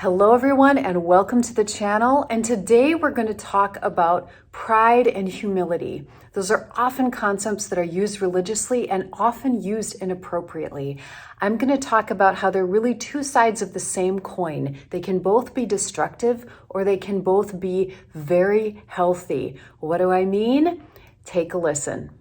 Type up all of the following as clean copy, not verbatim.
Hello everyone and welcome to the channel. And today we're going to talk about pride and humility. Those are often concepts that are used religiously and often used inappropriately. I'm going to talk about how they're really two sides of the same coin. They can both be destructive or they can both be very healthy. What do I mean? Take a listen.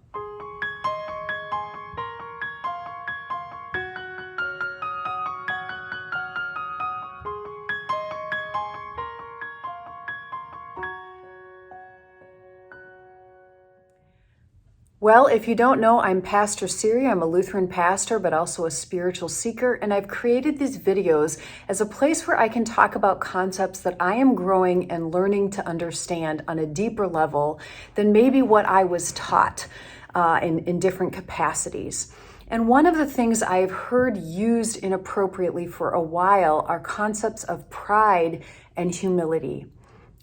Well, if you don't know, I'm Pastor Siri. I'm a Lutheran pastor, but also a spiritual seeker. And I've created these videos as a place where I can talk about concepts that I am growing and learning to understand on a deeper level than maybe what I was taught in different capacities. And one of the things I've heard used inappropriately for a while are concepts of pride and humility.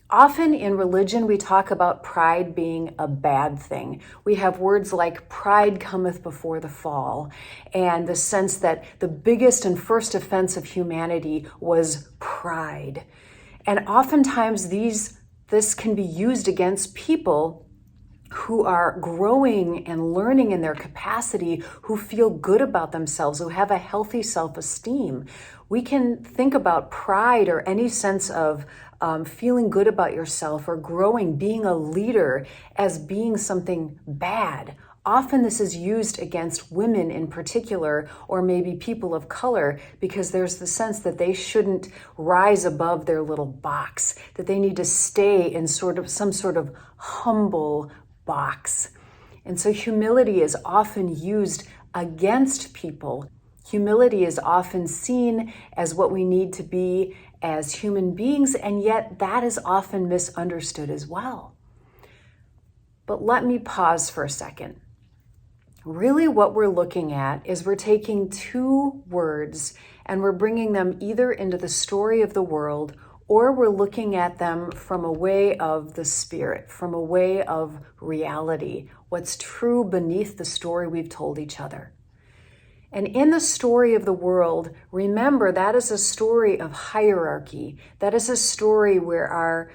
Often in religion, we talk about pride being a bad thing. We have words like pride cometh before the fall, and the sense that the biggest and first offense of humanity was pride. And oftentimes this can be used against people who are growing and learning in their capacity, who feel good about themselves, who have a healthy self-esteem. We can think about pride or any sense of feeling good about yourself or growing, being a leader, as being something bad. Often this is used against women in particular, or maybe people of color, because there's the sense that they shouldn't rise above their little box, that they need to stay in some sort of humble box. And so humility is often used against people. Humility is often seen as what we need to be as human beings, and yet that is often misunderstood as well. But let me pause for a second. Really what we're looking at is we're taking two words and we're bringing them either into the story of the world, or we're looking at them from a way of the spirit, from a way of reality, what's true beneath the story we've told each other. And in the story of the world, remember that is a story of hierarchy. That is a story where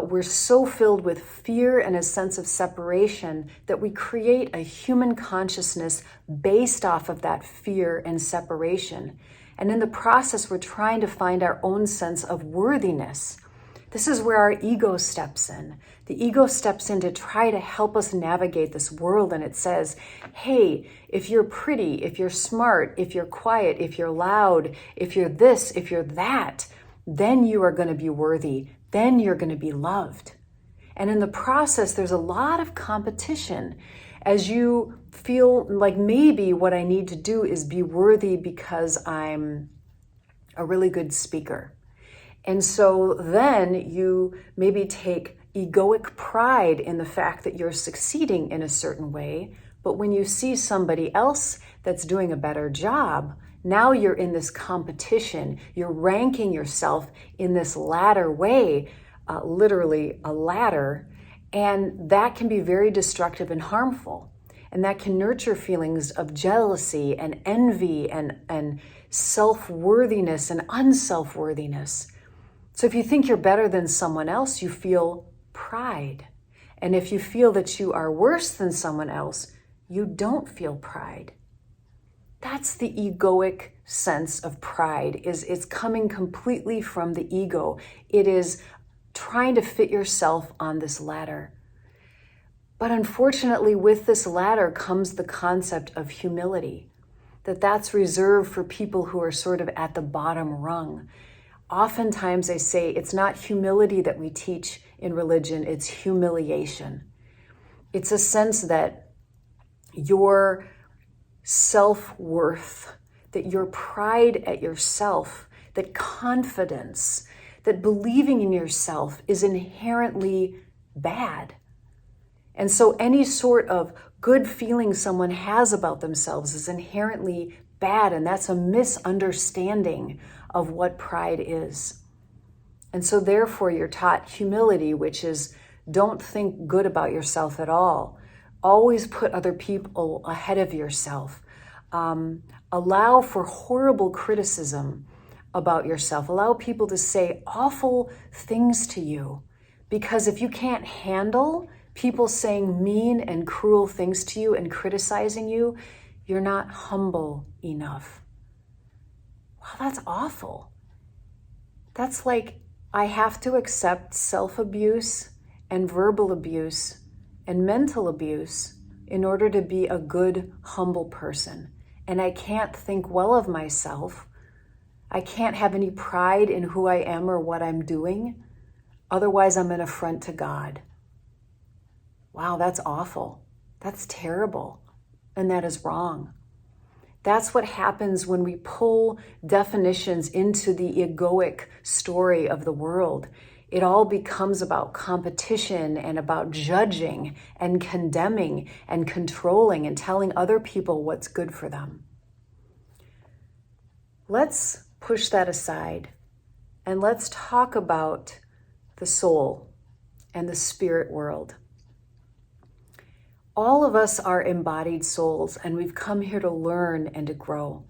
we're so filled with fear and a sense of separation that we create a human consciousness based off of that fear and separation. And in the process, we're trying to find our own sense of worthiness. This is where our ego steps in. The ego steps in to try to help us navigate this world, and it says, hey, if you're pretty, if you're smart, if you're quiet, if you're loud, if you're this, if you're that, then you are going to be worthy. Then you're going to be loved. And in the process, there's a lot of competition as you feel like maybe what I need to do is be worthy because I'm a really good speaker. And so then you maybe take egoic pride in the fact that you're succeeding in a certain way. But when you see somebody else that's doing a better job, now you're in this competition. You're ranking yourself in this ladder way, literally a ladder. And that can be very destructive and harmful. And that can nurture feelings of jealousy and envy and self-worthiness and unself-worthiness. So if you think you're better than someone else, you feel pride. And if you feel that you are worse than someone else, you don't feel pride. That's the egoic sense of pride. It's coming completely from the ego. It is trying to fit yourself on this ladder. But unfortunately, with this ladder comes the concept of humility, that's reserved for people who are sort of at the bottom rung. Oftentimes I say it's not humility that we teach in religion, it's humiliation. It's a sense that your self-worth, that your pride at yourself, that confidence, that believing in yourself is inherently bad. And so any sort of good feeling someone has about themselves is inherently bad, and that's a misunderstanding of what pride is. And so therefore you're taught humility, which is don't think good about yourself at all. Always put other people ahead of yourself. Allow for horrible criticism. about yourself. Allow people to say awful things to you. Because if you can't handle people saying mean and cruel things to you and criticizing you, you're not humble enough. Wow, that's awful. That's like I have to accept self-abuse and verbal abuse and mental abuse in order to be a good, humble person. And I can't think well of myself. I can't have any pride in who I am or what I'm doing. Otherwise, I'm an affront to God. Wow, that's awful. That's terrible. And that is wrong. That's what happens when we pull definitions into the egoic story of the world. It all becomes about competition and about judging and condemning and controlling and telling other people what's good for them. Let's push that aside and let's talk about the soul and the spirit world. All of us are embodied souls, and we've come here to learn and to grow.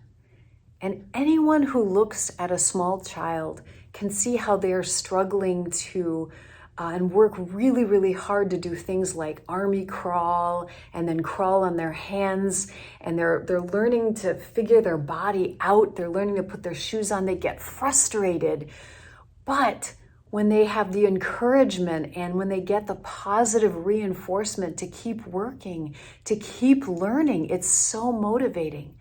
And anyone who looks at a small child can see how they are struggling to and work really, really hard to do things like army crawl and then crawl on their hands. And they're learning to figure their body out. They're learning to put their shoes on. They get frustrated. But when they have the encouragement and when they get the positive reinforcement to keep working, to keep learning, it's so motivating.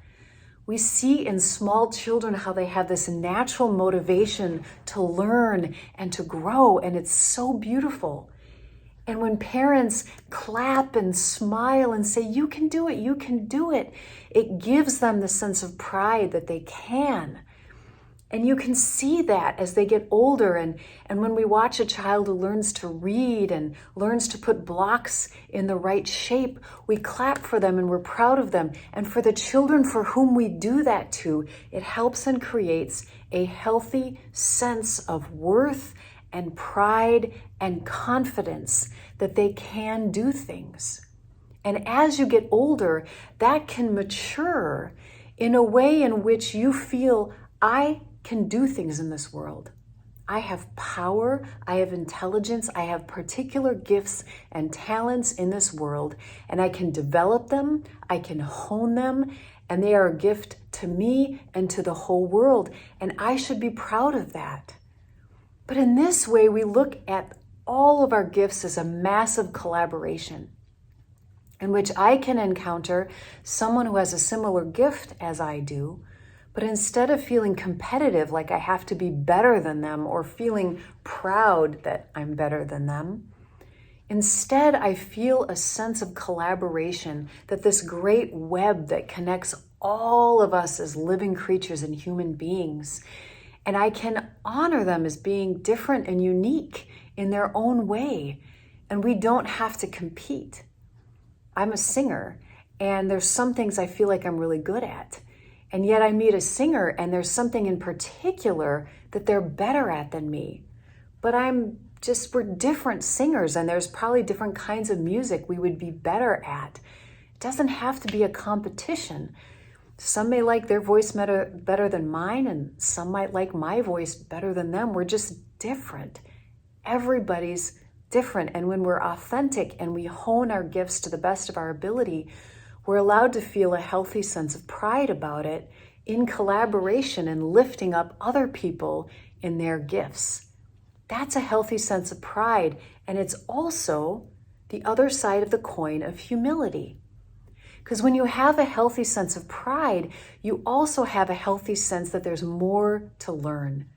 We see in small children how they have this natural motivation to learn and to grow, and it's so beautiful. And when parents clap and smile and say, you can do it, it gives them the sense of pride that they can. And you can see that as they get older. And when we watch a child who learns to read and learns to put blocks in the right shape, we clap for them and we're proud of them. And for the children for whom we do that to, it helps and creates a healthy sense of worth and pride and confidence that they can do things. And as you get older, that can mature in a way in which you feel, I can do things in this world. I have power, I have intelligence, I have particular gifts and talents in this world, and I can develop them, I can hone them, and they are a gift to me and to the whole world, and I should be proud of that. But in this way, we look at all of our gifts as a massive collaboration in which I can encounter someone who has a similar gift as I do, but instead of feeling competitive, like I have to be better than them, or feeling proud that I'm better than them, instead I feel a sense of collaboration, that this great web that connects all of us as living creatures and human beings, and I can honor them as being different and unique in their own way, and we don't have to compete. I'm a singer, and there's some things I feel like I'm really good at. And yet I meet a singer and there's something in particular that they're better at than me. But we're different singers, and there's probably different kinds of music we would be better at. It doesn't have to be a competition. Some may like their voice better than mine, and some might like my voice better than them. We're just different. Everybody's different. And when we're authentic and we hone our gifts to the best of our ability, we're allowed to feel a healthy sense of pride about it in collaboration and lifting up other people in their gifts. That's a healthy sense of pride, and it's also the other side of the coin of humility. Because when you have a healthy sense of pride, you also have a healthy sense that there's more to learn.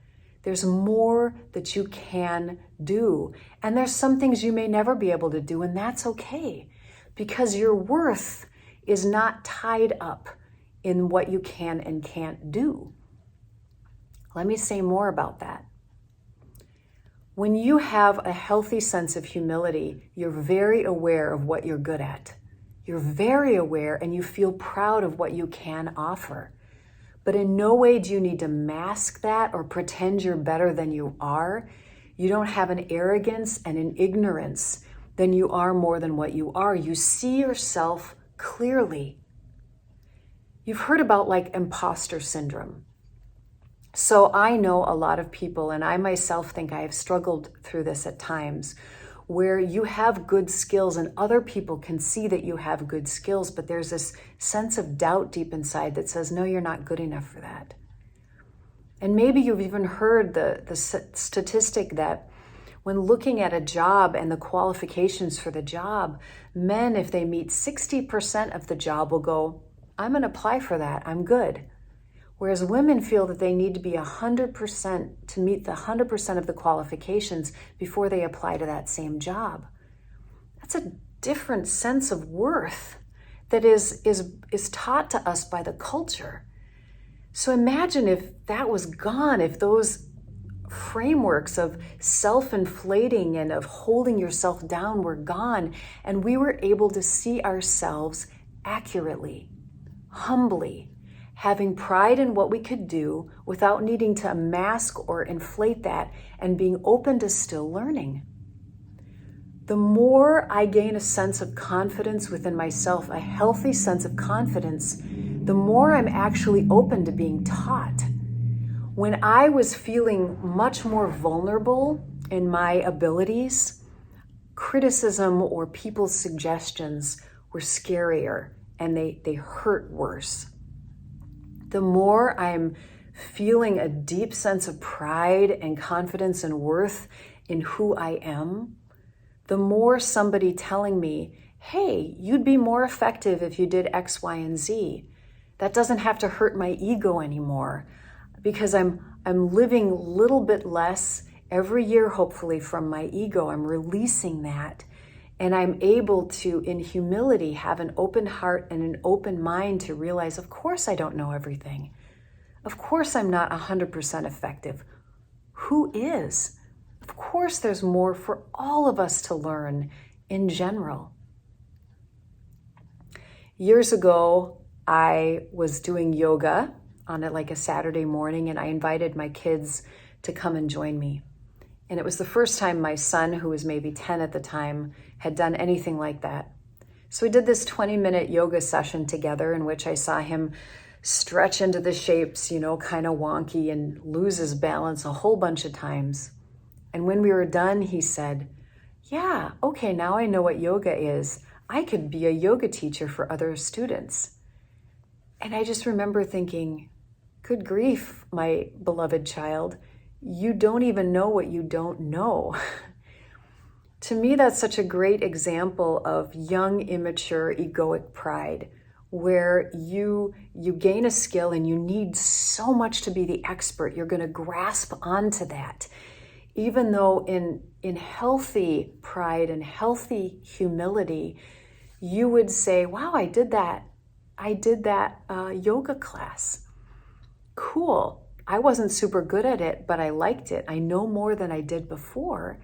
There's more that you can do. And there's some things you may never be able to do, and that's okay. Because your worth is not tied up in what you can and can't do. Let me say more about that. When you have a healthy sense of humility, you're very aware of what you're good at. You're very aware and you feel proud of what you can offer. But in no way do you need to mask that or pretend you're better than you are. You don't have an arrogance and an ignorance than you are more than what you are. You see yourself clearly. You've heard about like imposter syndrome. So I know a lot of people, and I myself think I have struggled through this at times, where you have good skills and other people can see that you have good skills, but there's this sense of doubt deep inside that says, no, you're not good enough for that. And maybe you've even heard the statistic that when looking at a job and the qualifications for the job, men, if they meet 60% of the job, will go, I'm going to apply for that, I'm good. Whereas women feel that they need to be 100% to meet the 100% of the qualifications before they apply to that same job. That's a different sense of worth that is taught to us by the culture. So imagine if that was gone, if those frameworks of self-inflating and of holding yourself down were gone, and we were able to see ourselves accurately, humbly, having pride in what we could do without needing to mask or inflate that, and being open to still learning. The more I gain a sense of confidence within myself, a healthy sense of confidence, the more I'm actually open to being taught. When I was feeling much more vulnerable in my abilities, criticism or people's suggestions were scarier and they hurt worse. The more I'm feeling a deep sense of pride and confidence and worth in who I am, the more somebody telling me, hey, you'd be more effective if you did X, Y, and Z. That doesn't have to hurt my ego anymore because I'm living a little bit less every year, hopefully, from my ego. I'm releasing that. And I'm able to, in humility, have an open heart and an open mind to realize, of course, I don't know everything. Of course, I'm not 100% effective. Who is? Of course, there's more for all of us to learn in general. Years ago, I was doing yoga on like a Saturday morning, and I invited my kids to come and join me. And it was the first time my son, who was maybe 10 at the time, had done anything like that. So we did this 20-minute yoga session together in which I saw him stretch into the shapes, kind of wonky, and lose his balance a whole bunch of times. And when we were done, he said, yeah, okay, now I know what yoga is. I could be a yoga teacher for other students. And I just remember thinking, good grief, my beloved child, you don't even know what you don't know. To me, that's such a great example of young, immature, egoic pride, where you gain a skill and you need so much to be the expert. You're going to grasp onto that. Even though in healthy pride and healthy humility, you would say, wow, I did that yoga class. Cool. I wasn't super good at it, but I liked it. I know more than I did before.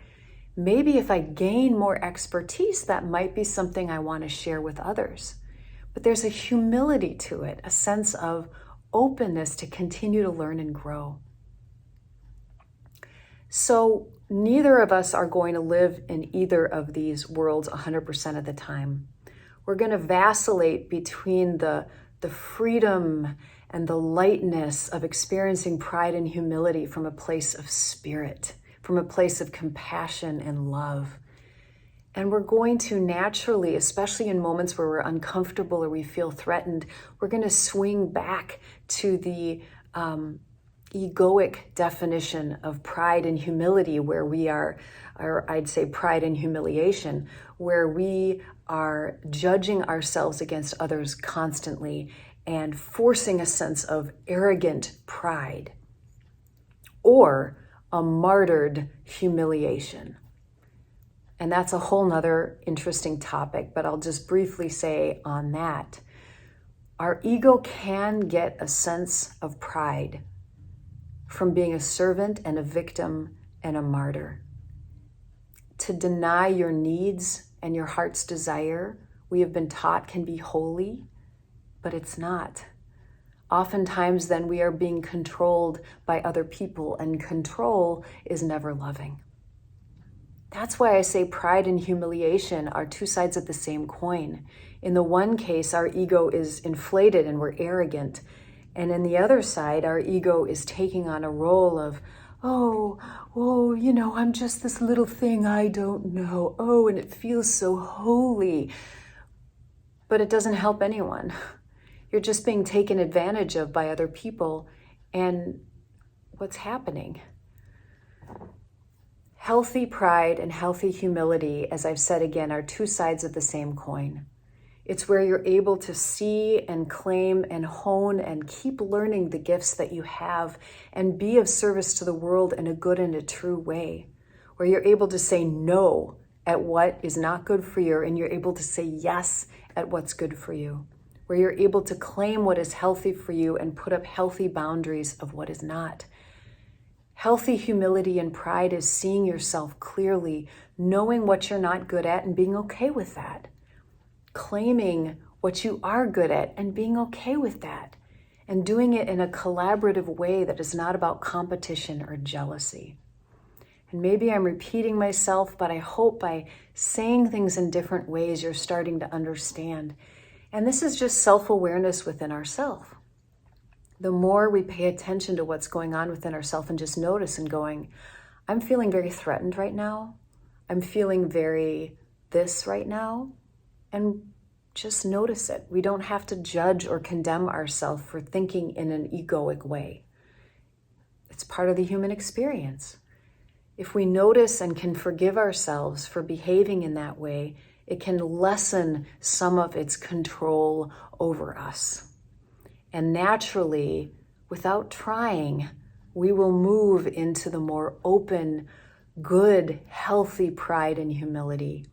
Maybe if I gain more expertise, that might be something I want to share with others. But there's a humility to it, a sense of openness to continue to learn and grow. So neither of us are going to live in either of these worlds 100% of the time. We're going to vacillate between the freedom and the lightness of experiencing pride and humility from a place of spirit, from a place of compassion and love. And we're going to naturally, especially in moments where we're uncomfortable or we feel threatened, we're going to swing back to the egoic definition of pride and humility, where we are, or I'd say pride and humiliation, where we are judging ourselves against others constantly and forcing a sense of arrogant pride or a martyred humiliation. And that's a whole nother interesting topic, but I'll just briefly say on that, our ego can get a sense of pride from being a servant and a victim and a martyr. To deny your needs and your heart's desire, we have been taught can be holy, but it's not. Oftentimes then we are being controlled by other people, and control is never loving. That's why I say pride and humiliation are two sides of the same coin. In the one case, our ego is inflated and we're arrogant. And in the other side, our ego is taking on a role of, oh, you know, I'm just this little thing I don't know. Oh, and it feels so holy. But it doesn't help anyone. You're just being taken advantage of by other people. And what's happening? Healthy pride and healthy humility, as I've said again, are two sides of the same coin. It's where you're able to see and claim and hone and keep learning the gifts that you have and be of service to the world in a good and a true way, where you're able to say no at what is not good for you and you're able to say yes at what's good for you, where you're able to claim what is healthy for you and put up healthy boundaries of what is not. Healthy humility and pride is seeing yourself clearly, knowing what you're not good at and being okay with that. Claiming what you are good at and being okay with that. And doing it in a collaborative way that is not about competition or jealousy. And maybe I'm repeating myself, but I hope by saying things in different ways, you're starting to understand. And this is just self-awareness within ourselves. The more we pay attention to what's going on within ourselves and just notice and going, I'm feeling very threatened right now. I'm feeling very this right now. And just notice it. We don't have to judge or condemn ourselves for thinking in an egoic way. It's part of the human experience. If we notice and can forgive ourselves for behaving in that way, it can lessen some of its control over us. And naturally, without trying, we will move into the more open, good, healthy pride and humility.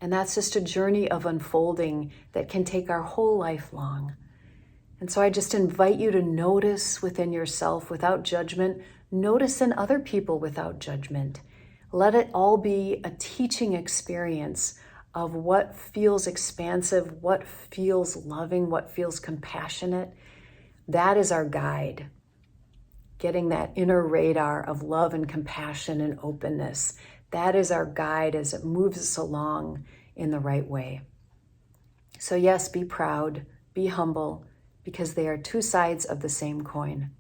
And that's just a journey of unfolding that can take our whole life long. And so I just invite you to notice within yourself without judgment, notice in other people without judgment. Let it all be a teaching experience of what feels expansive, what feels loving, what feels compassionate. That is our guide. Getting that inner radar of love and compassion and openness. That is our guide as it moves us along in the right way. So yes, be proud, be humble, because they are two sides of the same coin.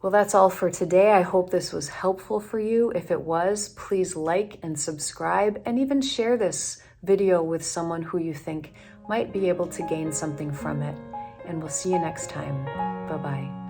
Well, that's all for today. I hope this was helpful for you. If it was, please like and subscribe and even share this video with someone who you think might be able to gain something from it. And we'll see you next time. Bye-bye.